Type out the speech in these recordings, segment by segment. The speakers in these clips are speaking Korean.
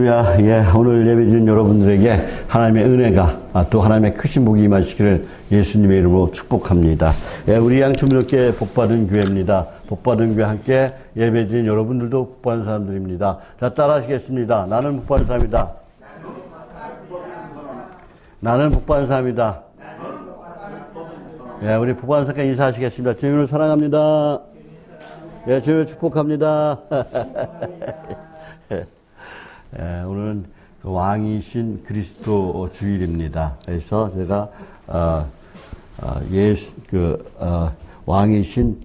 할렐루야. 예, 오늘 예배드리는 여러분들에게 하나님의 은혜가 또 하나님의 크신 복이 임하시기를 예수님의 이름으로 축복합니다. 예, 우리 양천교회 복받은 교회입니다. 복받은 교회 함께 예배드리는 여러분들도 복받은 사람들입니다. 자, 따라하시겠습니다. 나는 복받은 사람이다. 나는 복받은 사람이다. 예, 우리 복받은 사람께 인사하시겠습니다. 주님을 사랑합니다. 예, 주님을 축복합니다. 예, 오늘은 왕이신 그리스도 주일입니다. 그래서 제가 왕이신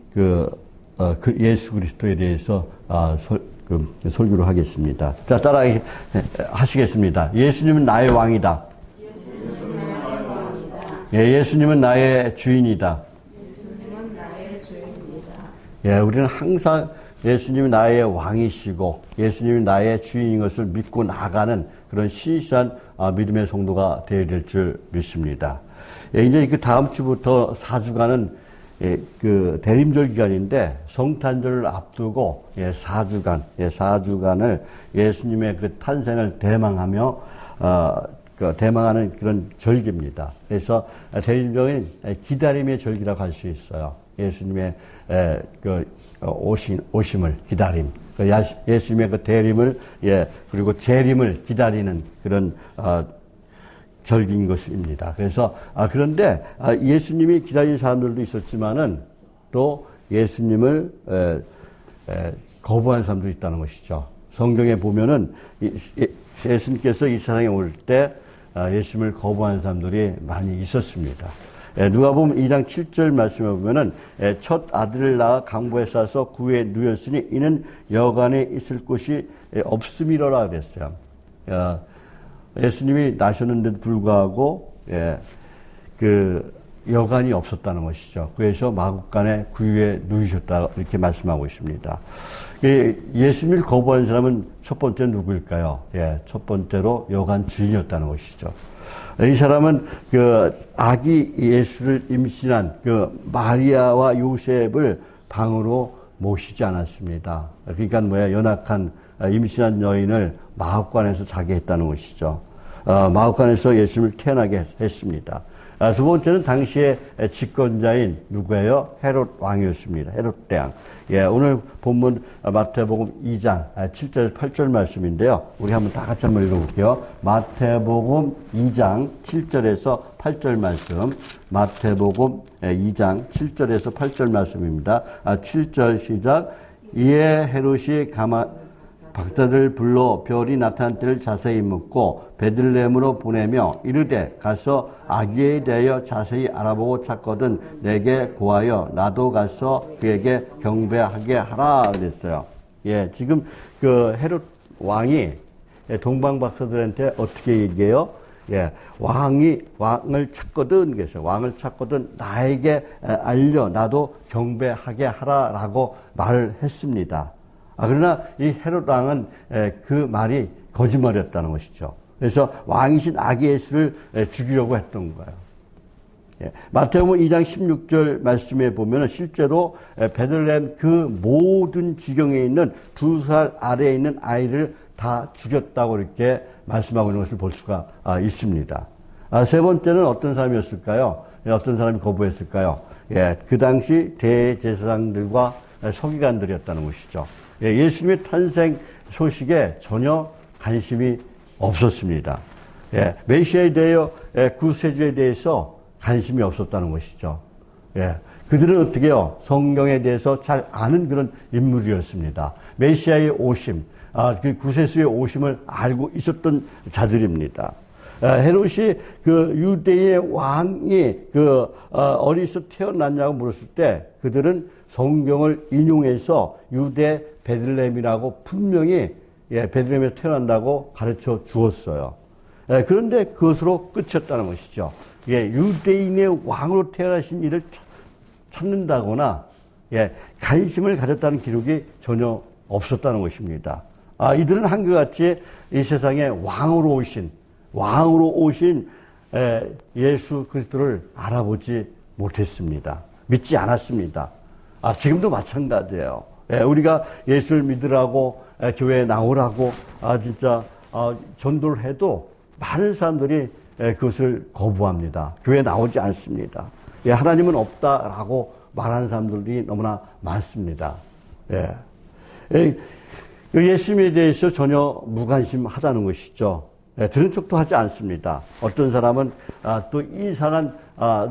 예수 그리스도에 대해서 설교를 하겠습니다. 자, 따라 하시겠습니다. 예수님은 나의 왕이다. 예, 예수님은 나의 주인이다. 예, 우리는 항상 예수님이 나의 왕이시고 예수님이 나의 주인인 것을 믿고 나가는 그런 신실한 믿음의 성도가 되어야 될 줄 믿습니다. 예, 이제 그 다음 주부터 4주간은 그 대림절 기간인데 성탄절을 앞두고 4주간을 예수님의 그 탄생을 대망하며 대망하는 그런 절기입니다. 그래서 대림절은 기다림의 절기라고 할 수 있어요. 예수님의 오심을 기다림, 예수님의 그 대림을 그리고 재림을 기다리는 그런 절기인 것입니다. 그래서 그런데 예수님이 기다리는 사람들도 있었지만은 또 예수님을 거부한 사람도 있다는 것이죠. 성경에 보면은 예수님께서 이 세상에 올 때 예수님을 거부한 사람들이 많이 있었습니다. 누가복음 2장 7절 말씀에 보면은 첫 아들을 낳아 강보에 싸서 구에 누였으니 이는 여관에 있을 곳이 없음이로라 그랬어요. 예수님이 나셨는데도 불구하고 그 여관이 없었다는 것이죠. 그래서 마국간에 구유에 누이셨다 이렇게 말씀하고 있습니다. 예수님을 거부한 사람은 첫 번째 누구일까요? 첫 번째로 여관 주인이었다는 것이죠. 이 사람은 그 아기 예수를 임신한 그 마리아와 요셉을 방으로 모시지 않았습니다. 그러니까 연약한 임신한 여인을 마국간에서 자게 했다는 것이죠. 마국간에서 예수님을 태어나게 했습니다. 두 번째는 당시의 집권자인 누구예요? 헤롯 왕이었습니다. 헤롯 대왕. 오늘 본문 마태복음 2장 7절 8절 말씀인데요. 우리 한번 다 같이 한번 읽어볼게요. 마태복음 2장 7절에서 8절 말씀. 마태복음 2장 7절에서 8절 말씀입니다. 7절 시작. 이에 헤롯이 박사들을 불러 별이 나타난 때를 자세히 묻고 베들레헴으로 보내며 이르되 가서 아기에 대하여 자세히 알아보고 찾거든 내게 고하여 나도 가서 그에게 경배하게 하라 그랬어요. 지금 그 헤롯 왕이 동방 박사들한테 어떻게 얘기해요? 왕을 찾거든 그랬어요. 왕을 찾거든 나에게 알려 나도 경배하게 하라라고 말을 했습니다. 그러나 이 헤롯 왕은 그 말이 거짓말이었다는 것이죠. 그래서 왕이신 아기 예수를 죽이려고 했던 거예요. 마태복음 2장 16절 말씀에 보면 실제로 베들레헴 그 모든 지경에 있는 2살 아래에 있는 아이를 다 죽였다고 이렇게 말씀하고 있는 것을 볼 수가 있습니다. 세 번째는 어떤 사람이었을까요? 어떤 사람이 거부했을까요? 그 당시 대제사장들과 서기관들이었다는 것이죠. 예수님의 탄생 소식에 전혀 관심이 없었습니다. 메시아에 대하여 구세주에 대해서 관심이 없었다는 것이죠. 그들은 어떻게 해요? 성경에 대해서 잘 아는 그런 인물이었습니다. 메시아의 오심, 그 구세주의 오심을 알고 있었던 자들입니다. 헤롯이 그 유대의 왕이 어디서 태어났냐고 물었을 때 그들은 성경을 인용해서 유대 베들레헴이라고 분명히 베들레헴에서 태어난다고 가르쳐 주었어요. 그런데 그것으로 끝이었다는 것이죠. 유대인의 왕으로 태어나신 이를 찾는다거나 관심을 가졌다는 기록이 전혀 없었다는 것입니다. 이들은 한결같이 이 세상에 왕으로 오신 예수 그리스도를 알아보지 못했습니다. 믿지 않았습니다. 지금도 마찬가지예요. 우리가 예수를 믿으라고 교회에 나오라고 진짜 전도를 해도 많은 사람들이 그것을 거부합니다. 교회에 나오지 않습니다. 예, 하나님은 없다라고 말하는 사람들이 너무나 많습니다. 예. 예수님에 대해서 전혀 무관심하다는 것이죠. 예, 들은 척도 하지 않습니다. 어떤 사람은 또 이상한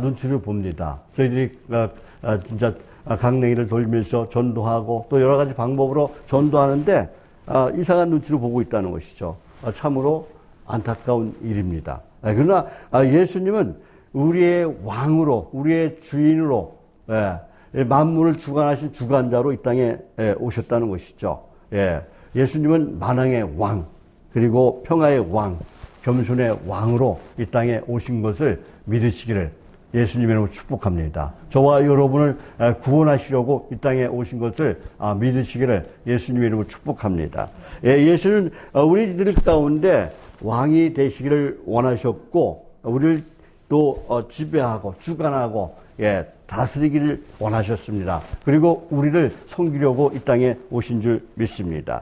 눈치를 봅니다. 저희들이 진짜 강냉이를 돌면서 전도하고 또 여러 가지 방법으로 전도하는데 이상한 눈치를 보고 있다는 것이죠. 참으로 안타까운 일입니다. 그러나 예수님은 우리의 왕으로, 우리의 주인으로, 만물을 주관하신 주관자로 이 땅에 오셨다는 것이죠. 예수님은 만왕의 왕, 그리고 평화의 왕, 겸손의 왕으로 이 땅에 오신 것을 믿으시기를 예수님의 이름으로 축복합니다. 저와 여러분을 구원하시려고 이 땅에 오신 것을 믿으시기를 예수님의 이름으로 축복합니다. 예수는 우리들 가운데 왕이 되시기를 원하셨고, 우리를 또 지배하고 주관하고 다스리기를 원하셨습니다. 그리고 우리를 섬기려고 이 땅에 오신 줄 믿습니다.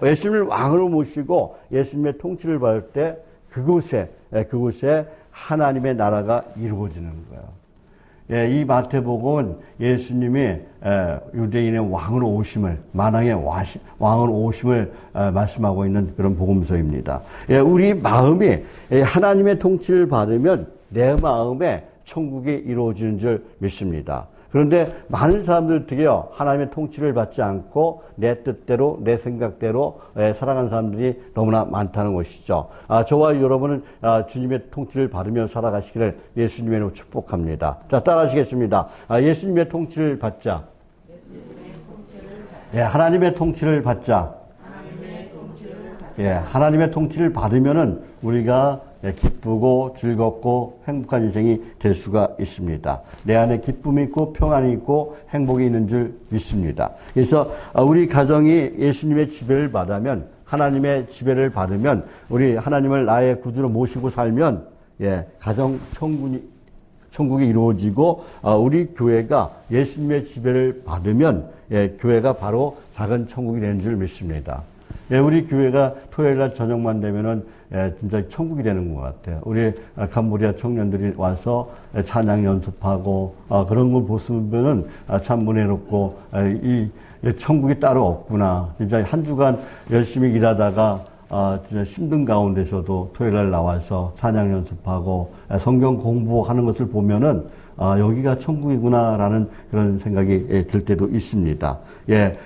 예수님을 왕으로 모시고 예수님의 통치를 받을 때 그곳에 하나님의 나라가 이루어지는 거예요. 이 마태복음은 예수님이 유대인의 왕으로 오심을, 만왕의 왕으로 오심을 말씀하고 있는 그런 복음서입니다. 우리 마음이 하나님의 통치를 받으면 내 마음에 천국이 이루어지는 줄 믿습니다. 그런데 많은 사람들 어떻게요? 하나님의 통치를 받지 않고 내 뜻대로, 내 생각대로 살아가는 사람들이 너무나 많다는 것이죠. 저와 여러분은 주님의 통치를 받으며 살아가시기를 예수님의 이름으로 축복합니다. 자, 따라하시겠습니다. 예수님의 통치를 받자. 하나님의 통치를 받자. 하나님의 통치를 받으면은 우리가 기쁘고 즐겁고 행복한 인생이 될 수가 있습니다. 내 안에 기쁨이 있고 평안이 있고 행복이 있는 줄 믿습니다. 그래서 우리 가정이 예수님의 지배를 받으면, 하나님의 지배를 받으면, 우리 하나님을 나의 구주로 모시고 살면 가정 천국이 이루어지고, 우리 교회가 예수님의 지배를 받으면 교회가 바로 작은 천국이 되는 줄 믿습니다. 우리 교회가 토요일 날 저녁만 되면은 진짜 천국이 되는 것 같아요. 우리 캄보디아 청년들이 와서 찬양 연습하고 그런 걸 보시면은 참 은혜롭고 이 천국이 따로 없구나. 진짜 한 주간 열심히 일하다가 진짜 힘든 가운데서도 토요일 날 나와서 찬양 연습하고 성경 공부하는 것을 보면은 여기가 천국이구나라는 그런 생각이 들 때도 있습니다.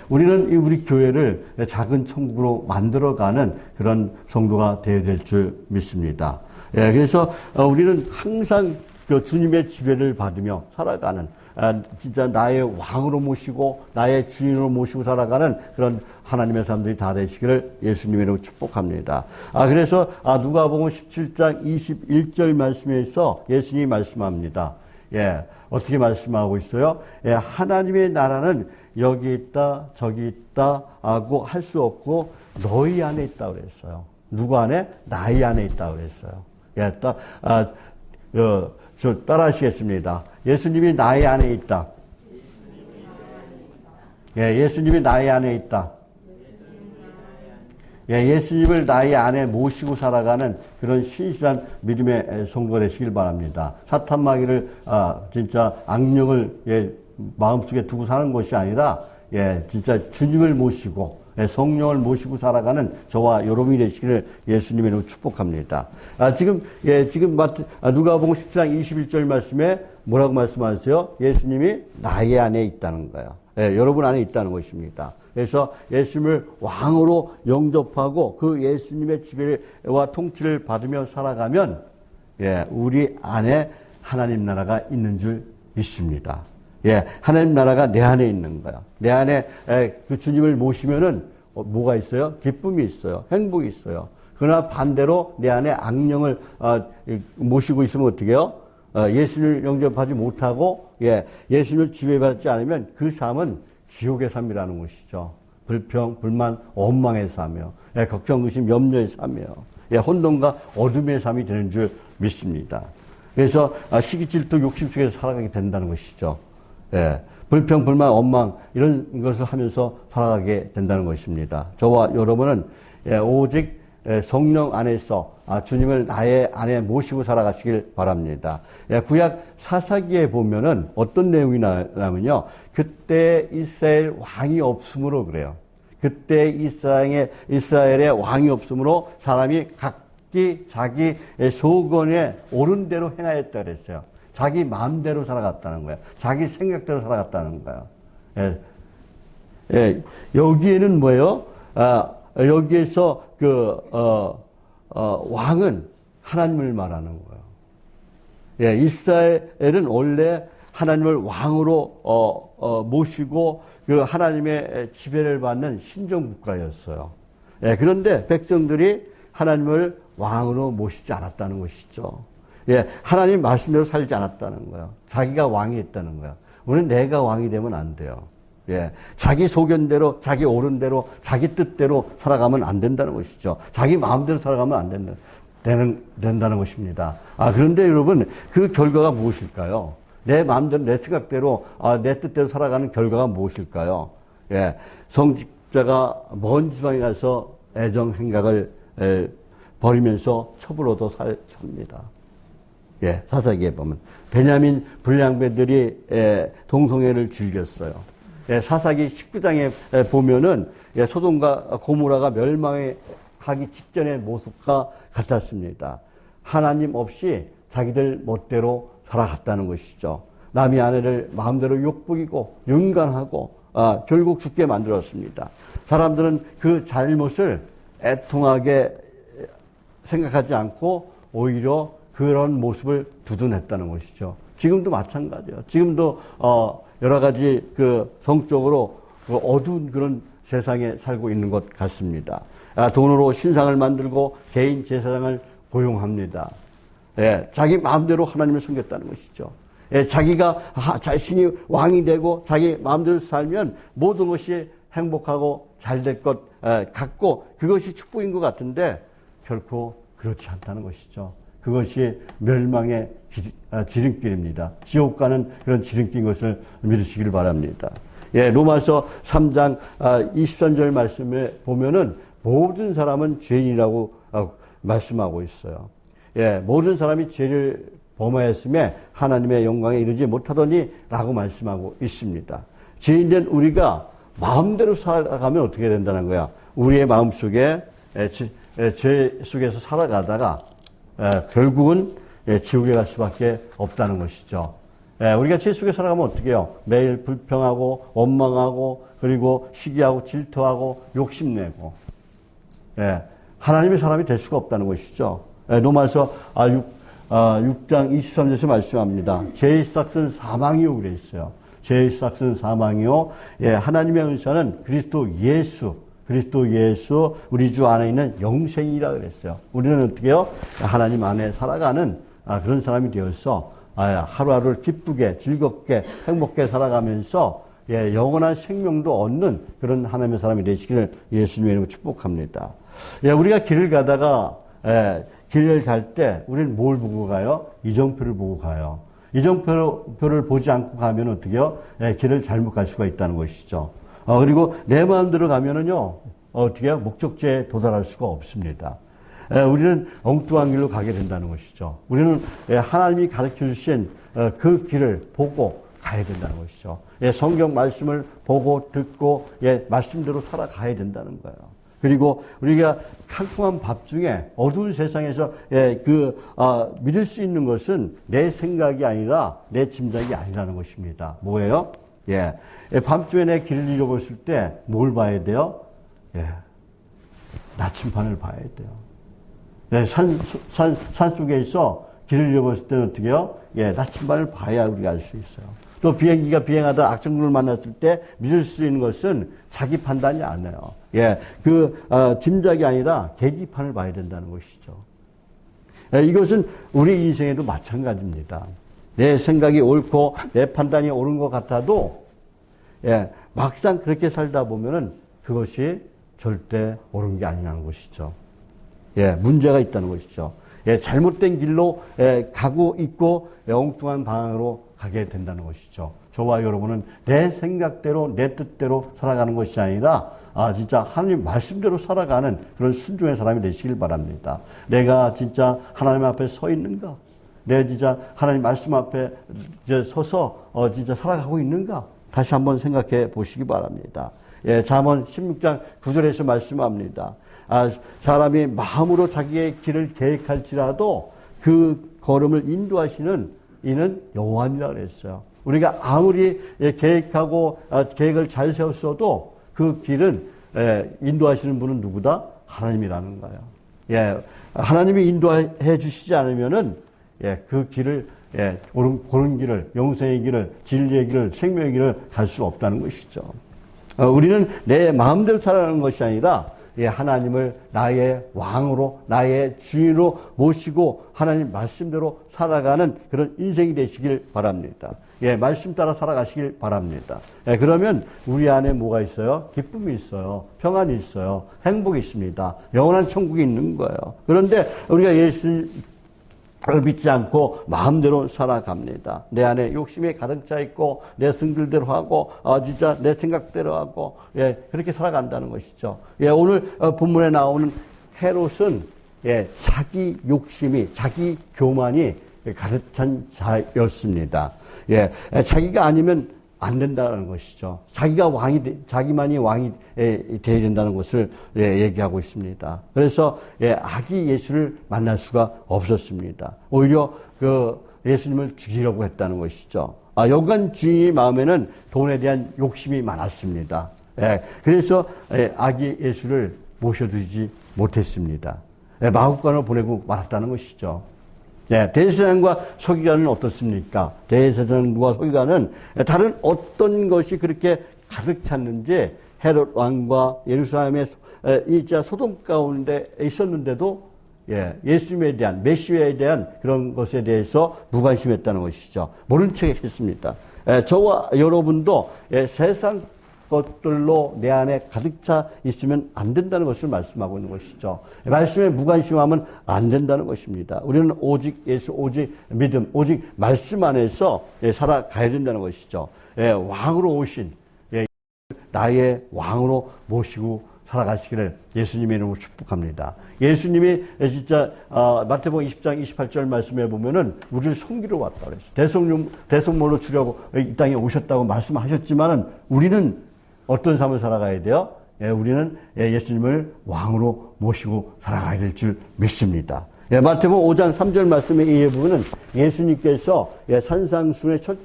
우리는 우리 교회를 작은 천국으로 만들어가는 그런 성도가 되어야 될 줄 믿습니다. 그래서 우리는 항상 그 주님의 지배를 받으며 살아가는, 진짜 나의 왕으로 모시고 나의 주인으로 모시고 살아가는 그런 하나님의 사람들이 다 되시기를 예수님의 이름으로 축복합니다. 그래서 누가복음 17장 21절 말씀에서 예수님이 말씀합니다. 어떻게 말씀하고 있어요? 하나님의 나라는 여기 있다, 저기 있다 하고 할 수 없고 너희 안에 있다 그랬어요. 누구 안에? 나의 안에 있다 그랬어요. 저 따라하시겠습니다. 예수님이 나의 안에 있다. 예수님이 나의 안에 있다. 예수님을 나의 안에 모시고 살아가는 그런 신실한 믿음의 성도가 되시길 바랍니다. 사탄 마귀를 진짜 악령을 마음속에 두고 사는 것이 아니라 진짜 주님을 모시고 성령을 모시고 살아가는 저와 여러분이 되시기를 예수님의 이름으로 축복합니다. 지금 누가복음 14장 21절 말씀에 뭐라고 말씀하세요? 예수님이 나의 안에 있다는 거예요. 여러분 안에 있다는 것입니다. 그래서 예수님을 왕으로 영접하고 그 예수님의 지배와 통치를 받으며 살아가면 우리 안에 하나님 나라가 있는 줄 믿습니다. 하나님 나라가 내 안에 있는 거야. 내 안에 그 주님을 모시면은 뭐가 있어요? 기쁨이 있어요. 행복이 있어요. 그러나 반대로 내 안에 악령을 모시고 있으면 어떻게 해요? 예수님을 영접하지 못하고 예수님을 지배받지 않으면 그 삶은 지옥의 삶이라는 것이죠. 불평, 불만, 원망의 삶이요. 걱정, 의심, 염려의 삶이요. 혼돈과 어둠의 삶이 되는 줄 믿습니다. 그래서 시기, 질투, 욕심 속에서 살아가게 된다는 것이죠. 불평, 불만, 원망 이런 것을 하면서 살아가게 된다는 것입니다. 저와 여러분은 오직 성령 안에서 주님을 나의 안에 모시고 살아가시길 바랍니다. 구약 사사기에 보면은 어떤 내용이 나오냐면요. 그때 이스라엘 왕이 없으므로 그래요. 그때 이스라엘의 왕이 없으므로 사람이 각기 자기 소견에 옳은 대로 행하였다 그랬어요. 자기 마음대로 살아갔다는 거예요. 자기 생각대로 살아갔다는 거예요. 여기에는 뭐예요? 여기에서 왕은 하나님을 말하는 거예요. 이스라엘은 원래 하나님을 왕으로 모시고 그 하나님의 지배를 받는 신정국가였어요. 그런데 백성들이 하나님을 왕으로 모시지 않았다는 것이죠. 하나님 말씀대로 살지 않았다는 거예요. 자기가 왕이 했다는 거예요. 우리는 내가 왕이 되면 안 돼요. 자기 소견대로, 자기 옳은 대로, 자기 뜻대로 살아가면 안 된다는 것이죠. 자기 마음대로 살아가면 안 된다는 것입니다. 그런데 여러분, 그 결과가 무엇일까요? 내 마음대로, 내 생각대로, 내 뜻대로 살아가는 결과가 무엇일까요? 성직자가 먼 지방에 가서 애정 행각을 버리면서 첩으로도 삽니다. 사사기에 보면. 베냐민 불량배들이 동성애를 즐겼어요. 사사기 19장에 보면은 소돔과 고모라가 멸망하기 직전의 모습과 같았습니다. 하나님 없이 자기들 멋대로 살아갔다는 것이죠. 남의 아내를 마음대로 욕부리고 윤간하고 결국 죽게 만들었습니다. 사람들은 그 잘못을 애통하게 생각하지 않고 오히려 그런 모습을 두둔했다는 것이죠. 지금도 마찬가지예요. 지금도 여러 가지 성적으로 어두운 그런 세상에 살고 있는 것 같습니다. 돈으로 신상을 만들고 개인 제사장을 고용합니다. 자기 마음대로 하나님을 섬겼다는 것이죠. 자기가 자신이 왕이 되고 자기 마음대로 살면 모든 것이 행복하고 잘 될 것 같고 그것이 축복인 것 같은데 결코 그렇지 않다는 것이죠. 그것이 멸망의 지름길입니다. 지옥 가는 그런 지름길인 것을 믿으시길 바랍니다. 로마서 3장 23절 말씀에 보면은 모든 사람은 죄인이라고 말씀하고 있어요. 모든 사람이 죄를 범하였음에 하나님의 영광에 이르지 못하더니 라고 말씀하고 있습니다. 죄인된 우리가 마음대로 살아가면 어떻게 된다는 거야? 우리의 마음속에 죄 속에서 살아가다가 결국은 지옥에 갈 수밖에 없다는 것이죠. 우리가 죄 속에 살아가면 어떻게 해요? 매일 불평하고 원망하고 그리고 시기하고 질투하고 욕심내고 하나님의 사람이 될 수가 없다는 것이죠. 로마서 6장 23절에서 말씀합니다. 죄의 싹은 사망이요 그래 있어요. 죄의 싹은 사망이요. 하나님의 은사는 그리스도 예수 우리 주 안에 있는 영생이라 그랬어요. 우리는 어떻게 해요? 하나님 안에 살아가는 그런 사람이 되어서 하루하루를 기쁘게 즐겁게 행복하게 살아가면서 영원한 생명도 얻는 그런 하나님의 사람이 되시기를 예수님의 이름으로 축복합니다. 우리가 길을 가다가 길을 갈 때 우리는 뭘 보고 가요? 이정표를 보고 가요. 이정표를 보지 않고 가면 어떻게 해요? 길을 잘못 갈 수가 있다는 것이죠. 그리고 내 마음대로 가면은요, 어떻게 해요? 목적지에 도달할 수가 없습니다. 우리는 엉뚱한 길로 가게 된다는 것이죠. 우리는 하나님이 가르쳐 주신 그 길을 보고 가야 된다는 것이죠. 성경 말씀을 보고 듣고 말씀대로 살아가야 된다는 거예요. 그리고 우리가 캄캄한 밤 중에 어두운 세상에서 믿을 수 있는 것은 내 생각이 아니라 내 짐작이 아니라는 것입니다. 뭐예요? 밤중에 내 길을 잃어버렸을 때 뭘 봐야 돼요? 나침반을 봐야 돼요. 산 속에 있어 길을 잃어버렸을 때는 어떻게 해요? 나침반을 봐야 우리가 알 수 있어요. 또 비행기가 비행하다 악성군을 만났을 때 믿을 수 있는 것은 자기 판단이 아니에요. 짐작이 아니라 계기판을 봐야 된다는 것이죠. 이것은 우리 인생에도 마찬가지입니다. 내 생각이 옳고 내 판단이 옳은 것 같아도 막상 그렇게 살다 보면은 그것이 절대 옳은 게 아니라는 것이죠. 문제가 있다는 것이죠. 잘못된 길로 가고 있고 엉뚱한 방향으로 가게 된다는 것이죠. 저와 여러분은 내 생각대로 내 뜻대로 살아가는 것이 아니라 진짜 하나님 말씀대로 살아가는 그런 순종의 사람이 되시길 바랍니다. 내가 진짜 하나님 앞에 서 있는가? 내가 진짜 하나님 말씀 앞에 이제 서서 진짜 살아가고 있는가? 다시 한번 생각해 보시기 바랍니다. 예, 잠언 16장 9절에서 말씀합니다. 사람이 마음으로 자기의 길을 계획할지라도 그 걸음을 인도하시는 이는 여호와니라 그랬어요. 우리가 아무리 계획하고 계획을 잘 세웠어도 그 길은 인도하시는 분은 누구다? 하나님이라는 거예요. 예, 하나님이 인도해 주시지 않으면은 그 길을 옳은 길을, 영생의 길을, 진리의 길을, 생명의 길을 갈 수 없다는 것이죠. 우리는 내 마음대로 살아가는 것이 아니라 하나님을 나의 왕으로, 나의 주인으로 모시고 하나님 말씀대로 살아가는 그런 인생이 되시길 바랍니다. 말씀 따라 살아가시길 바랍니다. 그러면 우리 안에 뭐가 있어요? 기쁨이 있어요. 평안이 있어요. 행복이 있습니다. 영원한 천국이 있는 거예요. 그런데 우리가 예수를 믿지 않고 마음대로 살아갑니다. 내 안에 욕심이 가득 차 있고 내 성질대로 하고 진짜 내 생각대로 하고 그렇게 살아간다는 것이죠. 오늘 본문에 나오는 헤롯은 자기 욕심이, 자기 교만이 가득 찬 자였습니다. 자기가 아니면 안 된다는 것이죠. 자기만이 왕이 되어야 된다는 것을 얘기하고 있습니다. 그래서 아기 예수를 만날 수가 없었습니다. 오히려 그 예수님을 죽이려고 했다는 것이죠. 여간 주인의 마음에는 돈에 대한 욕심이 많았습니다. 그래서 아기 예수를 모셔두지 못했습니다. 마구간으로 보내고 말았다는 것이죠. 대제사장과 서기관은 어떻습니까? 대제사장과 서기관은 다른 어떤 것이 그렇게 가득 찼는지 헤롯 왕과 예루살렘의 이자 소돔 가운데 있었는데도 예수님에 대한, 메시아에 대한 그런 것에 대해서 무관심했다는 것이죠. 모른 척 했습니다. 저와 여러분도 세상 것들로 내 안에 가득 차 있으면 안 된다는 것을 말씀하고 있는 것이죠. 말씀에 무관심하면 안 된다는 것입니다. 우리는 오직 예수, 오직 믿음, 오직 말씀 안에서 살아가야 된다는 것이죠. 왕으로 오신 나의 왕으로 모시고 살아가시기를 예수님의 이름으로 축복합니다. 예수님이 진짜 마태복음 20장 28절 말씀에 보면은 우리를 섬기러 왔다 그랬어요. 대성물로 주려고 이 땅에 오셨다고 말씀하셨지만은 우리는 어떤 삶을 살아가야 돼요? 우리는 예수님을 왕으로 모시고 살아가야 될 줄 믿습니다. 마태복음 5장 3절 말씀에 이 부분은 예수님께서 산상순의 첫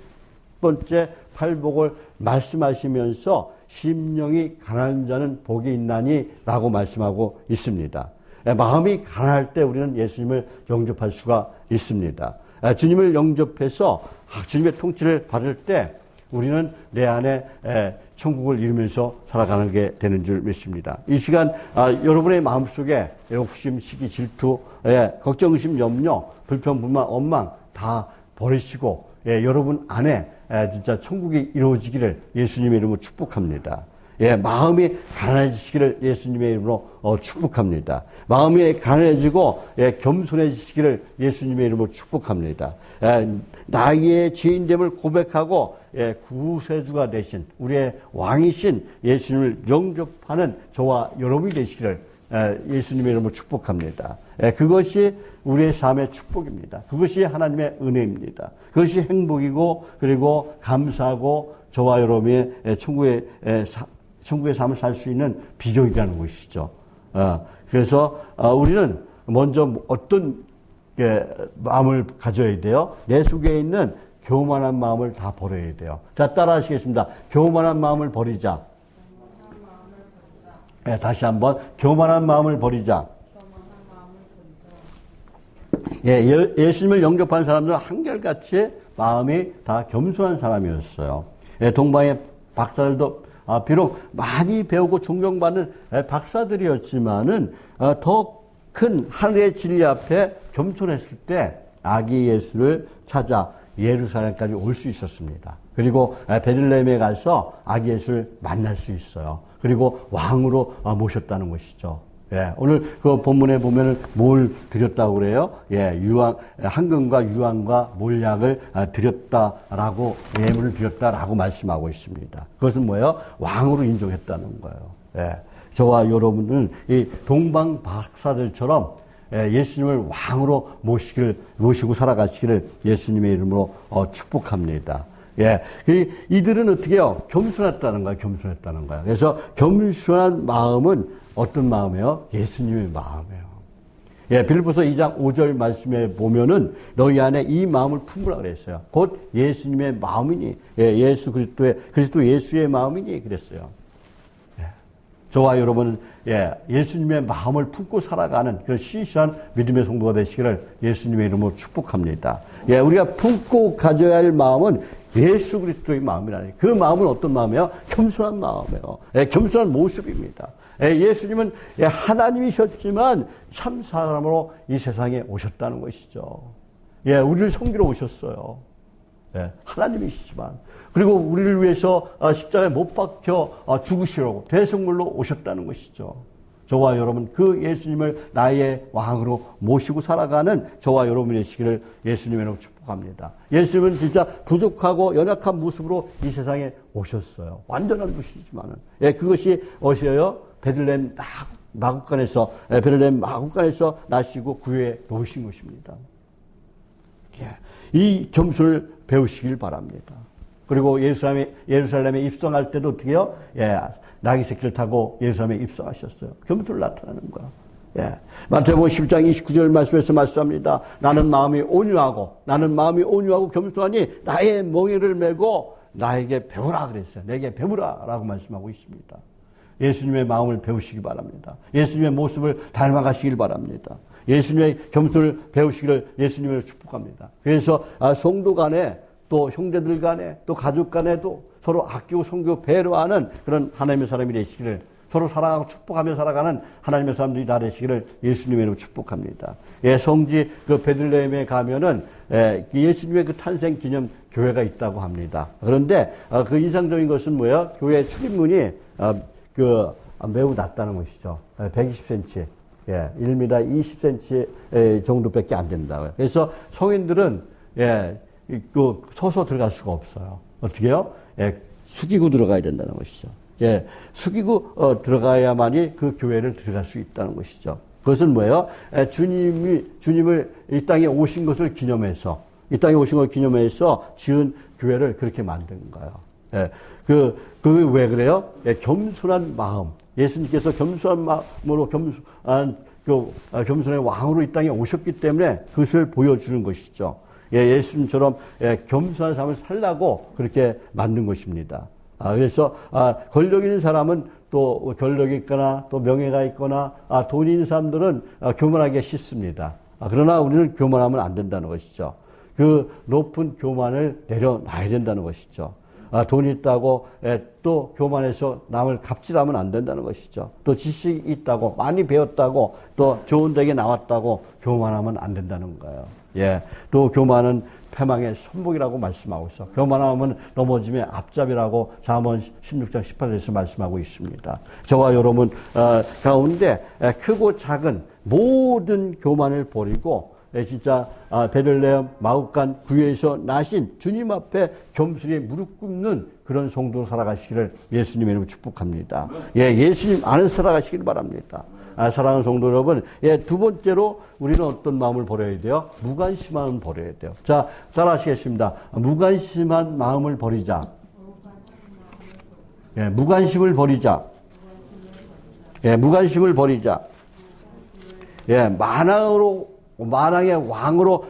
번째 팔복을 말씀하시면서 심령이 가난한 자는 복이 있나니 라고 말씀하고 있습니다. 마음이 가난할 때 우리는 예수님을 영접할 수가 있습니다. 주님을 영접해서 주님의 통치를 받을 때 우리는 내 안에 천국을 이루면서 살아가는 게 되는 줄 믿습니다. 이 시간 여러분의 마음속에 욕심, 시기, 질투, 걱정, 의심, 염려, 불평, 불만, 원망 다 버리시고 여러분 안에 진짜 천국이 이루어지기를 예수님의 이름으로 축복합니다. 마음이 가난해지시기를 예수님의 이름으로 축복합니다. 마음이 가난해지고 겸손해지시기를 예수님의 이름으로 축복합니다. 나의 죄인됨을 고백하고 구세주가 되신 우리의 왕이신 예수님을 영접하는 저와 여러분이 되시기를 예수님의 이름으로 축복합니다. 그것이 우리의 삶의 축복입니다. 그것이 하나님의 은혜입니다. 그것이 행복이고 그리고 감사하고 저와 여러분의 천국의 삶을 살 수 있는 비결이라는 것이죠. 그래서 우리는 먼저 어떤 마음을 가져야 돼요? 내 속에 있는 교만한 마음을 다 버려야 돼요. 자, 따라 하시겠습니다. 교만한 마음을 버리자. 다시 한번 교만한 마음을 버리자. 예수님을 영접한 사람들은 한결같이 마음이 다 겸손한 사람이었어요. 동방의 박사들도 비록 많이 배우고 존경받는 박사들이었지만은 더 큰 하늘의 진리 앞에 겸손했을 때 아기 예수를 찾아 예루살렘까지 올 수 있었습니다. 그리고 베들레헴에 가서 아기 예수를 만날 수 있어요. 그리고 왕으로 모셨다는 것이죠. 오늘 그 본문에 보면은 뭘 드렸다고 그래요? 황금과 유황과 몰약을 드렸다라고, 예물을 드렸다라고 말씀하고 있습니다. 그것은 뭐예요? 왕으로 인정했다는 거예요. 예. 저와 여러분은 이 동방 박사들처럼 예수님을 왕으로 모시고 살아가시기를 예수님의 이름으로 축복합니다. 예. 이들은 어떻게 해요? 겸손했다는 거야, 겸손했다는 거야. 그래서 겸손한 마음은 어떤 마음이에요? 예수님의 마음이에요. 예, 빌립보서 2장 5절 말씀에 보면은 너희 안에 이 마음을 품으라 그랬어요. 곧 예수님의 마음이니, 예, 그리스도 예수의 마음이니 그랬어요. 예. 저와 여러분은 예수님의 마음을 품고 살아가는 그런 신실한 믿음의 성도가 되시기를 예수님의 이름으로 축복합니다. 예, 우리가 품고 가져야 할 마음은 예수 그리스도의 마음이라니. 그 마음은 어떤 마음이에요? 겸손한 마음이에요. 예, 겸손한 모습입니다. 예수님은 하나님이셨지만 참 사람으로 이 세상에 오셨다는 것이죠. 예, 우리를 섬기러 오셨어요. 예, 하나님이시지만. 그리고 우리를 위해서 십자가에 못 박혀 죽으시려고 대성물로 오셨다는 것이죠. 저와 여러분 그 예수님을 나의 왕으로 모시고 살아가는 저와 여러분이 되시기를 예수님의 이름으로 축복합니다. 예수님은 진짜 부족하고 연약한 모습으로 이 세상에 오셨어요. 완전한 분이지만은. 예, 그것이 어디예요? 베들레헴 마구간에서 나시고 구유에 놓으신 것입니다. 예, 이 겸손을 배우시길 바랍니다. 그리고 예루살렘에 입성할 때도 어떻게 해요? 예, 나귀 새끼를 타고 예루살렘에 입성하셨어요. 겸손을 나타내는 거야. 예. 마태복음 10장 29절 말씀에서 말씀합니다. 나는 마음이 온유하고 겸손하니 나의 멍에를 메고 나에게 배우라 그랬어요. 내게 배우라 라고 말씀하고 있습니다. 예수님의 마음을 배우시기 바랍니다. 예수님의 모습을 닮아가시길 바랍니다. 예수님의 겸손을 배우시기를 예수님을 축복합니다. 그래서 성도 간에 또 형제들 간에 또 가족 간에도 서로 아끼고 섬기고 배려하는 그런 하나님의 사람이 되시기를, 서로 사랑하고 축복하며 살아가는 하나님의 사람들이 다 되시기를 예수님의 이름으로 축복합니다. 예, 성지 그 베들레헴에 가면은 예수님의 그 탄생 기념 교회가 있다고 합니다. 그런데 그 인상적인 것은 뭐예요? 교회 출입문이 매우 낮다는 것이죠. 120cm, 1m 20cm 정도밖에 안 된다고요. 그래서 성인들은 서서 들어갈 수가 없어요. 어떻게 해요? 숙이고 들어가야 된다는 것이죠. 예, 숙이고 들어가야만이 그 교회를 들어갈 수 있다는 것이죠. 그것은 뭐예요? 주님을 이 땅에 오신 것을 기념해서, 지은 교회를 그렇게 만든 거예요. 예, 왜 그래요? 예, 겸손한 마음. 예수님께서 겸손한 마음으로 겸손의 왕으로 이 땅에 오셨기 때문에 그것을 보여주는 것이죠. 예, 예수님처럼 겸손한 삶을 살라고 그렇게 만든 것입니다. 그래서 권력 있는 사람은 또 권력이 있거나 또 명예가 있거나 돈이 있는 사람들은 교만하게 씻습니다. 그러나 우리는 교만하면 안 된다는 것이죠. 그 높은 교만을 내려놔야 된다는 것이죠. 돈이 있다고 또 교만해서 남을 갑질하면 안 된다는 것이죠. 또 지식이 있다고, 많이 배웠다고, 또 좋은 데에 나왔다고 교만하면 안 된다는 거예요. 예, 또 교만은 패망의 손목이라고 말씀하고 있어. 교만하면 넘어짐의 앞잡이라고 잠언 16장 18절에서 말씀하고 있습니다. 저와 여러분 가운데 크고 작은 모든 교만을 버리고 진짜 베들레헴 마구간 구유에서 나신 주님 앞에 겸손히 무릎 꿇는 그런 성도로 살아가시기를 예수님의 이름으로 축복합니다. 예, 예수님 안에서 살아가시길 바랍니다. 사랑하는 성도 여러분, 두 번째로 우리는 어떤 마음을 버려야 돼요? 무관심한 마음을 버려야 돼요. 자, 따라하시겠습니다. 무관심한 마음을 버리자. 예, 무관심을 버리자. 예, 무관심을 버리자. 예, 만왕의 왕으로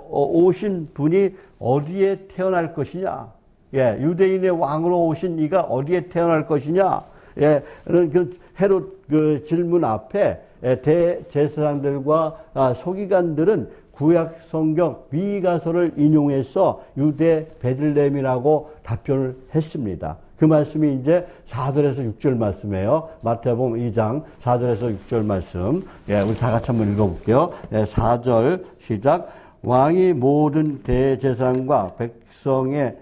오신 분이 어디에 태어날 것이냐? 예, 유대인의 왕으로 오신 이가 어디에 태어날 것이냐? 예, 그 헤롯 그 질문 앞에 대제사장들과 서기관들은 구약 성경 미가서를 인용해서 유대 베들레헴이라고 답변을 했습니다. 그 말씀이 이제 4절에서 6절 말씀이에요. 마태복음 2장 4절에서 6절 말씀. 예, 우리 다 같이 한번 읽어볼게요. 4절 시작. 왕이 모든 대제사장과 백성의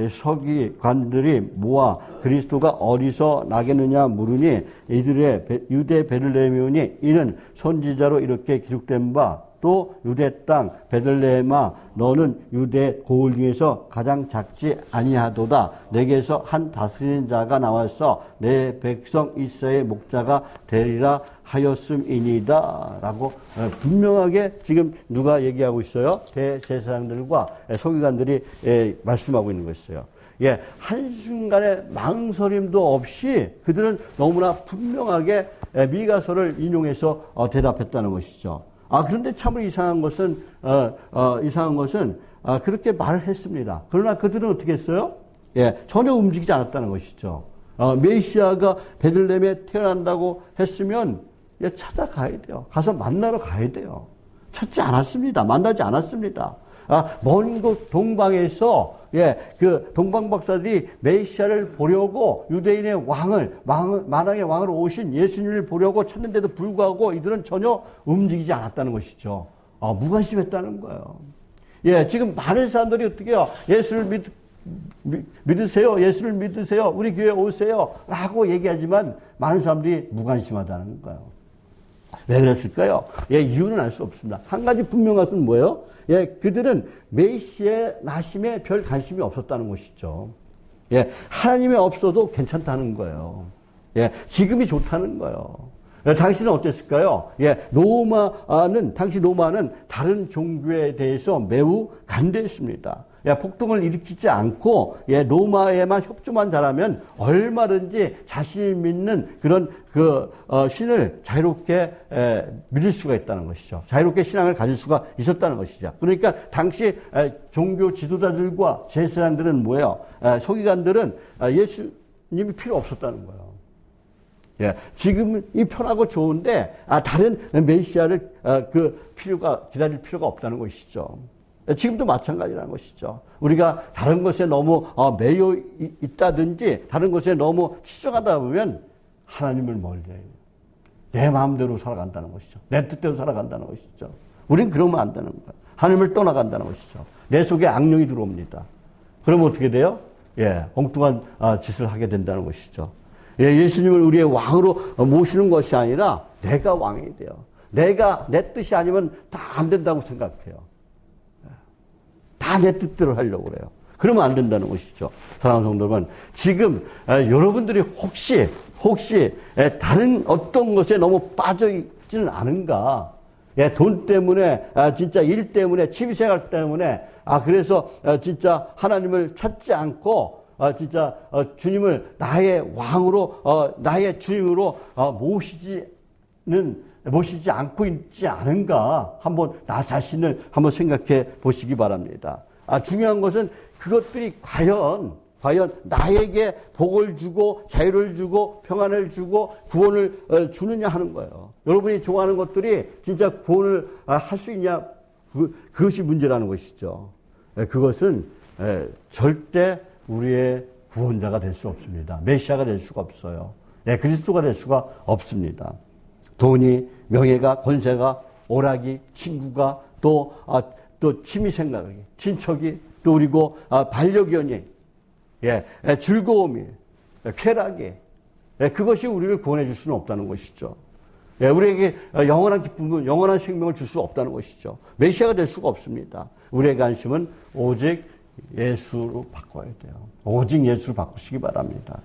서기관들이 모아 그리스도가 어디서 나겠느냐 물으니 이들의 유대 베들레헴이오니 이는 선지자로 이렇게 기록된 바 또 유대 땅 베들레헴아 너는 유대 고을 중에서 가장 작지 아니하도다. 내게서 한 다스리는 자가 나와서 내 백성 이스라엘의 목자가 되리라 하였음이니이다. 라고 분명하게 지금 누가 얘기하고 있어요? 대제사장들과 서기관들이 말씀하고 있는 것이에요. 예, 한순간의 망설임도 없이 그들은 너무나 분명하게 미가서를 인용해서 대답했다는 것이죠. 그런데 참으로 이상한 것은 그렇게 말을 했습니다. 그러나 그들은 어떻게 했어요? 예, 전혀 움직이지 않았다는 것이죠. 메시아가 베들레헴에 태어난다고 했으면 찾아가야 돼요. 가서 만나러 가야 돼요. 찾지 않았습니다. 만나지 않았습니다. 먼 곳 동방에서 그 동방 박사들이 메시아를 보려고 유대인의 만왕의 왕으로 오신 예수님을 보려고 찾는데도 불구하고 이들은 전혀 움직이지 않았다는 것이죠. 무관심했다는 거예요. 예, 지금 많은 사람들이 어떻게 해요? 예수를 믿으세요. 예수를 믿으세요. 우리 교회 오세요. 라고 얘기하지만 많은 사람들이 무관심하다는 거예요. 왜 그랬을까요? 예, 이유는 알 수 없습니다. 한 가지 분명한 것은 뭐예요? 예, 그들은 메시아의 나심에 별 관심이 없었다는 것이죠. 예, 하나님이 없어도 괜찮다는 거예요. 예, 지금이 좋다는 거예요. 예, 당신은 어땠을까요? 예, 당시 로마는 다른 종교에 대해서 매우 간대했습니다. 예, 폭동을 일으키지 않고, 예, 로마에만 협조만 잘하면 얼마든지 자신이 믿는 그런 신을 자유롭게 믿을 수가 있다는 것이죠. 자유롭게 신앙을 가질 수가 있었다는 것이죠. 그러니까 당시 종교 지도자들과 제사장들은 뭐예요? 서기관들은 예수님이 필요 없었다는 거예요. 예, 지금은 편하고 좋은데, 다른 메시아를 기다릴 필요가 없다는 것이죠. 지금도 마찬가지라는 것이죠. 우리가 다른 것에 너무 매여 있다든지 다른 것에 너무 치중하다 보면 하나님을 멀리해요. 내 마음대로 살아간다는 것이죠. 내 뜻대로 살아간다는 것이죠. 우리는 그러면 안 되는 거예요. 하나님을 떠나간다는 것이죠. 내 속에 악령이 들어옵니다. 그러면 어떻게 돼요? 예, 엉뚱한 짓을 하게 된다는 것이죠. 예, 예수님을 우리의 왕으로 모시는 것이 아니라 내가 왕이 돼요. 내 뜻이 아니면 다 안 된다고 생각해요. 다 내 뜻대로 하려고 그래요. 그러면 안 된다는 것이죠. 사랑하는 성도 여러분, 지금 여러분들이 혹시 다른 어떤 것에 너무 빠져 있지는 않은가? 예, 돈 때문에, 진짜 일 때문에, 취미생활 때문에, 그래서 진짜 하나님을 찾지 않고 진짜 주님을 나의 왕으로, 나의 주님으로 모시지 않고 있지 않은가? 한번 나 자신을 한번 생각해 보시기 바랍니다. 중요한 것은 그것들이 과연 나에게 복을 주고 자유를 주고 평안을 주고 구원을 주느냐 하는 거예요. 여러분이 좋아하는 것들이 진짜 구원을 할 수 있냐? 그것이 문제라는 것이죠. 그것은 절대 우리의 구원자가 될 수 없습니다. 메시아가 될 수가 없어요. 그리스도가 될 수가 없습니다. 돈이, 명예가, 권세가, 오락이, 친구가, 또 취미생각이, 친척이, 또 그리고 반려견이, 즐거움이, 쾌락이, 그것이 우리를 구원해 줄 수는 없다는 것이죠. 우리에게 영원한 기쁨은, 영원한 생명을 줄 수 없다는 것이죠. 메시아가 될 수가 없습니다. 우리의 관심은 오직 예수로 바꿔야 돼요. 오직 예수로 바꾸시기 바랍니다.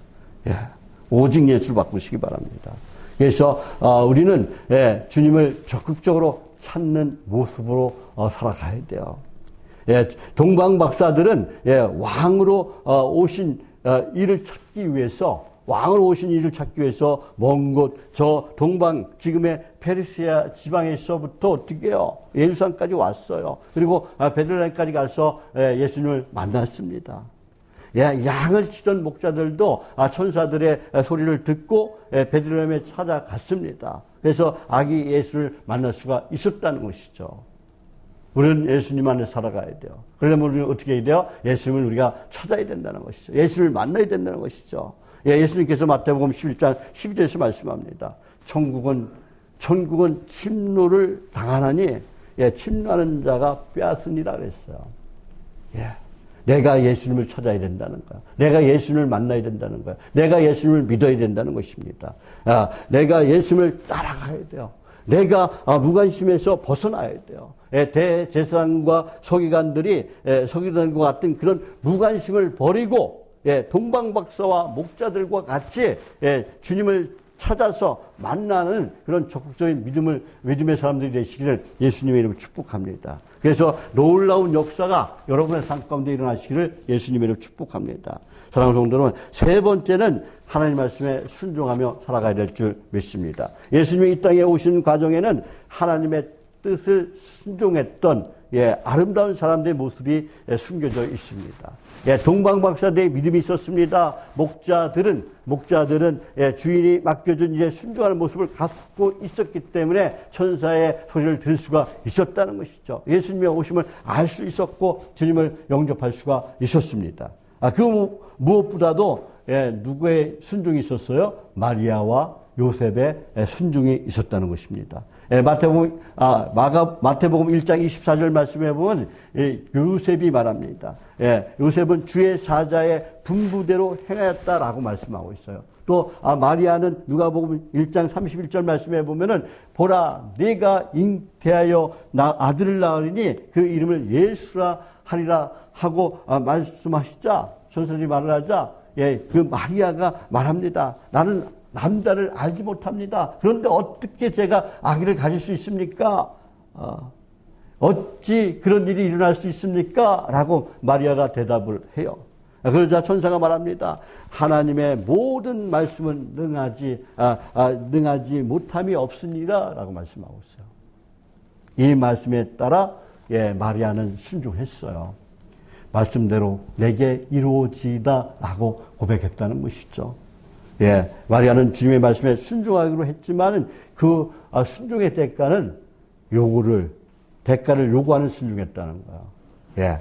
오직 예수로 바꾸시기 바랍니다. 그래서 우리는 주님을 적극적으로 찾는 모습으로 살아가야 돼요. 동방 박사들은 왕으로 오신 일을 찾기 위해서 먼 곳 저 동방 지금의 페르시아 지방에서부터 어떻게 해요? 예루살렘까지 왔어요. 그리고 베들레헴까지 가서 예수님을 만났습니다. 양을 치던 목자들도 천사들의 소리를 듣고 베들레헴에 찾아갔습니다. 그래서 아기 예수를 만날 수가 있었다는 것이죠. 우리는 예수님 안에 살아가야 돼요. 그러려면 우리는 어떻게 해야 돼요? 예수님을 우리가 찾아야 된다는 것이죠. 예수님을 만나야 된다는 것이죠. 예수님께서 마태복음 11장 12절에서 말씀합니다. 천국은 침노를 당하나니 침노하는 자가 빼앗으니라 그랬어요. 내가 예수님을 찾아야 된다는 거야. 내가 예수님을 만나야 된다는 거야. 내가 예수님을 믿어야 된다는 것입니다. 내가 예수님을 따라가야 돼요. 내가 무관심에서 벗어나야 돼요. 대제사장과 서기관들과 같은 그런 무관심을 버리고 동방박사와 목자들과 같이 주님을 찾아서 만나는 그런 적극적인 믿음의 사람들이 되시기를 예수님의 이름으로 축복합니다. 그래서 놀라운 역사가 여러분의 삶 가운데 일어나시기를 예수님의 이름으로 축복합니다. 사랑하는 성도는 세 번째는 하나님 말씀에 순종하며 살아가야 될 줄 믿습니다. 예수님이 이 땅에 오신 과정에는 하나님의 뜻을 순종했던 아름다운 사람들의 모습이 숨겨져 있습니다. 동방박사들의 믿음이 있었습니다. 목자들은 주인이 맡겨준 일에 순종하는 모습을 갖고 있었기 때문에 천사의 소리를 들을 수가 있었다는 것이죠. 예수님의 오심을 알 수 있었고 주님을 영접할 수가 있었습니다. 그 무엇보다도 누구의 순종이 있었어요? 마리아와 요셉의 순종이 있었다는 것입니다. 마태복음 1장 24절 말씀해 보면 요셉이 말합니다. 요셉은 주의 사자의 분부대로 행하였다라고 말씀하고 있어요. 또 마리아는 누가복음 1장 31절 말씀해 보면은 보라 내가 잉태하여 아들을 낳으리니 그 이름을 예수라 하리라 하고 말씀하시자 전설이 말을 하자 그 마리아가 말합니다. 나는 남자를 알지 못합니다. 그런데 어떻게 제가 아기를 가질 수 있습니까? 어찌 그런 일이 일어날 수 있습니까? 라고 마리아가 대답을 해요. 그러자 천사가 말합니다. 하나님의 모든 말씀은 능하지 못함이 없습니다. 라고 말씀하고 있어요. 이 말씀에 따라 마리아는 순종했어요. 말씀대로 내게 이루어지다 라고 고백했다는 것이죠. 마리아는 주님의 말씀에 순종하기로 했지만은 그 순종의 대가를 요구하는 순종했다는 거예요.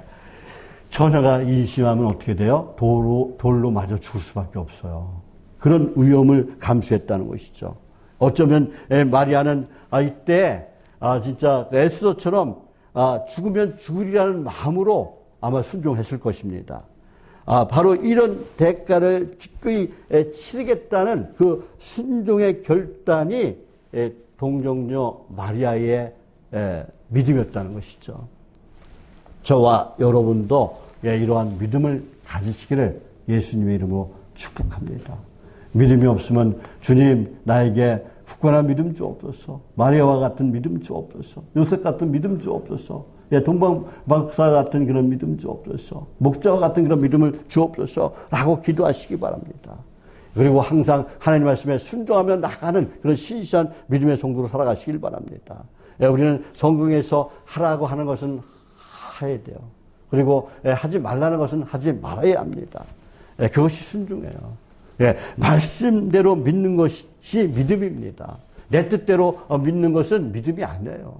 처녀가 임신하면 어떻게 돼요? 돌로 맞아 죽을 수밖에 없어요. 그런 위험을 감수했다는 것이죠. 어쩌면 마리아는 이때 진짜 에스더처럼 죽으면 죽으리라는 마음으로 아마 순종했을 것입니다. 바로 이런 대가를 기꺼이 치르겠다는 그 순종의 결단이 동정녀 마리아의 믿음이었다는 것이죠. 저와 여러분도 이러한 믿음을 가지시기를 예수님의 이름으로 축복합니다. 믿음이 없으면 주님 나에게 굳건한 믿음 주옵소서. 마리아와 같은 믿음 주옵소서. 요셉 같은 믿음 주옵소서. 동방박사 같은 그런 믿음 주옵소서. 목자와 같은 그런 믿음을 주옵소서 라고 기도하시기 바랍니다. 그리고 항상 하나님 말씀에 순종하며 나가는 그런 신실한 믿음의 성도로 살아가시길 바랍니다. 우리는 성경에서 하라고 하는 것은 해야 돼요. 그리고 하지 말라는 것은 하지 말아야 합니다. 그것이 순종이에요. 말씀대로 믿는 것이 믿음입니다. 내 뜻대로 믿는 것은 믿음이 아니에요.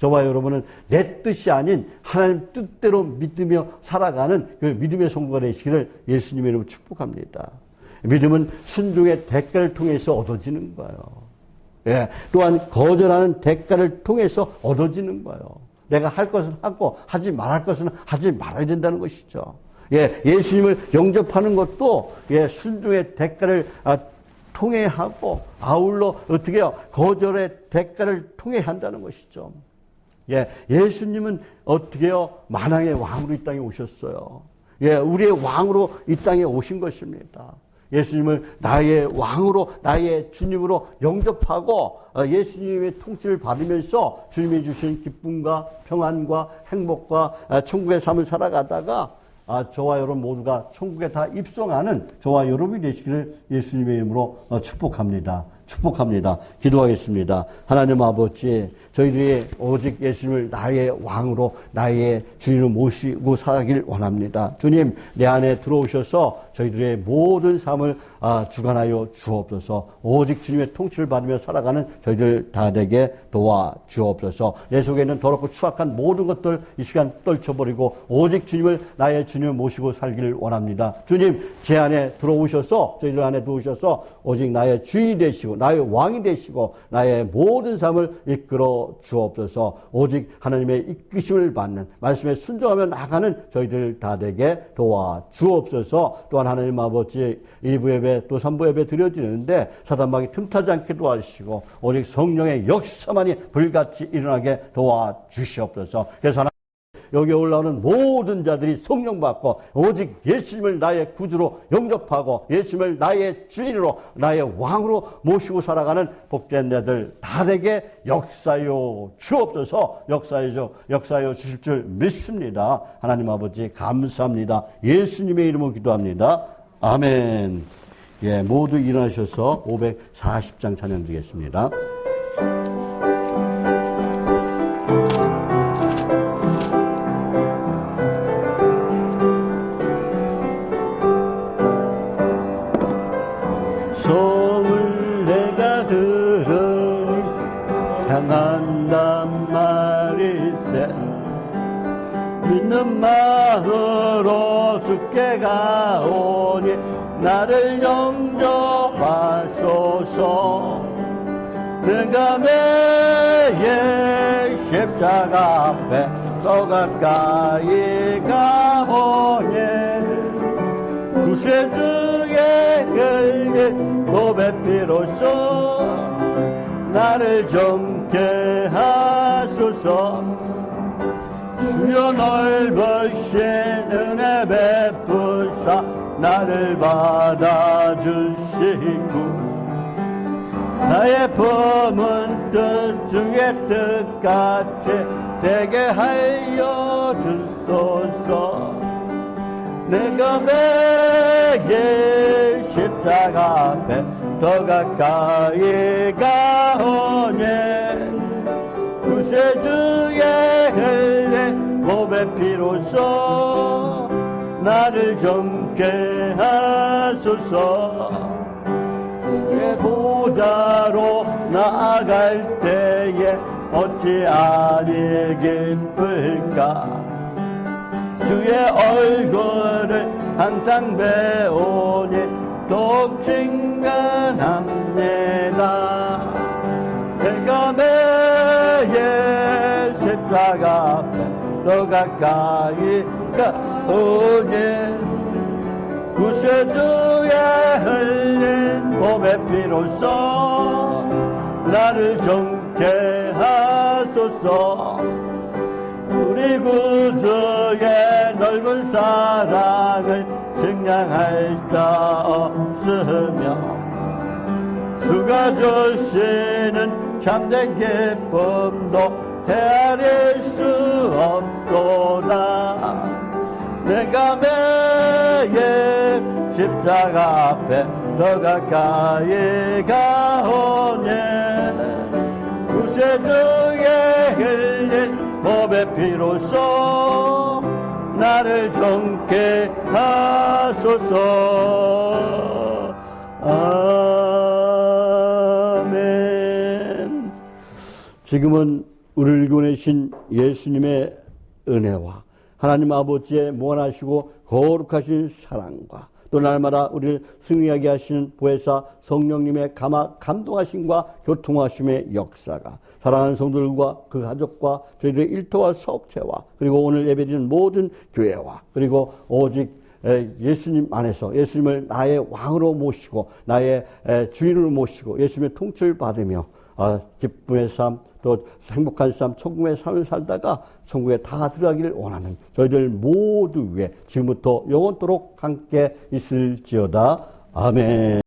저와 여러분은 내 뜻이 아닌 하나님 뜻대로 믿으며 살아가는 그 믿음의 성도가 되시기를 예수님의 이름으로 축복합니다. 믿음은 순종의 대가를 통해서 얻어지는 거예요. 또한 거절하는 대가를 통해서 얻어지는 거예요. 내가 할 것은 하고 하지 말할 것은 하지 말아야 된다는 것이죠. 예수님을 영접하는 것도 순종의 대가를 통해 하고 아울러 어떻게 해요? 거절의 대가를 통해 한다는 것이죠. 예수님은 어떻게 해요? 만왕의 왕으로 이 땅에 오셨어요. 우리의 왕으로 이 땅에 오신 것입니다. 예수님을 나의 왕으로 나의 주님으로 영접하고 예수님의 통치를 받으면서 주님이 주신 기쁨과 평안과 행복과 천국의 삶을 살아가다가 저와 여러분 모두가 천국에 다 입성하는 저와 여러분이 되시기를 예수님의 이름으로 축복합니다. 축복합니다. 기도하겠습니다. 하나님 아버지, 저희들이 오직 예수님을 나의 왕으로 나의 주님으로 모시고 살아가길 원합니다. 주님, 내 안에 들어오셔서 저희들의 모든 삶을 주관하여 주옵소서. 오직 주님의 통치를 받으며 살아가는 저희들 다 되게 도와 주옵소서. 내 속에 있는 더럽고 추악한 모든 것들 이 시간 떨쳐버리고 오직 주님을 나의 주님 모시고 살기를 원합니다. 주님 제 안에 들어오셔서 저희들 안에 들어오셔서 오직 나의 주인이 되시고 나의 왕이 되시고 나의 모든 삶을 이끌어 주옵소서. 오직 하나님의 이끄심을 받는 말씀에 순종하며 나가는 저희들 다 되게 도와 주옵소서. 또한 하나님 아버지 2부 예배 또 3부 예배 드려지는데 사단마귀 틈타지 않게 도와주시고 오직 성령의 역사만이 불같이 일어나게 도와주시옵소서. 그래서 여기 올라오는 모든 자들이 성령 받고 오직 예수님을 나의 구주로 영접하고 예수님을 나의 주인으로 나의 왕으로 모시고 살아가는 복된 자들 다 되게 역사여 주옵소서. 역사여 주실 줄 믿습니다. 하나님 아버지 감사합니다. 예수님의 이름으로 기도합니다. 아멘. 예, 모두 일어나셔서 540장 찬양 드리겠습니다. 성을 내가 들으니 당한단 말일세. 믿는 마음으로 주께 가오니 나를 영접하소서. 내가 매일 십자가 앞에 더 가까이 가오니 구세주의 흘린 몸의 피로써 나를 정케 하소서. 주여 넓으신 은혜 베푸사 나를 받아주시고 나의 품은 뜻 중에 뜻같이 되게 하여 주소서. 내가 매일 십자가 앞에 더 가까이 가오니 구세주의 흘린 몸의 피로써 나를 정케 하소서. 주의 보좌로 나아갈 때에 어찌 아니 기쁠까. 주의 얼굴을 항상 배우니 더욱 증간합니다. 내가 매일 십자가 앞에 더 가까이 가오니 구세주의 흘린 몸의 피로써 나를 정케 하소서. 우리 구주의 넓은 사랑을 증량할 자 없으며 주가 주시는 참된 기쁨도 헤아릴 수 없도다. 내가 매일 십자가 앞에 더 가까이 가오니 구세주의 흘린 몸의 피로써 나를 정케 하소서. 아멘. 지금은 우리를 보내신 예수님의 은혜와 하나님 아버지의 무한하시고 거룩하신 사랑과 또 날마다 우리를 승리하게 하시는 보혜사 성령님의 감동하심과 교통하심의 역사가 사랑하는 성도들과 그 가족과 저희들의 일터와 사업체와 그리고 오늘 예배드리는 모든 교회와 그리고 오직 예수님 안에서 예수님을 나의 왕으로 모시고 나의 주인으로 모시고 예수님의 통치를 받으며 기쁨의 삶 또 행복한 삶 천국의 삶을 살다가 천국에 다 들어가기를 원하는 저희들 모두 위해 지금부터 영원토록 함께 있을지어다. 아멘.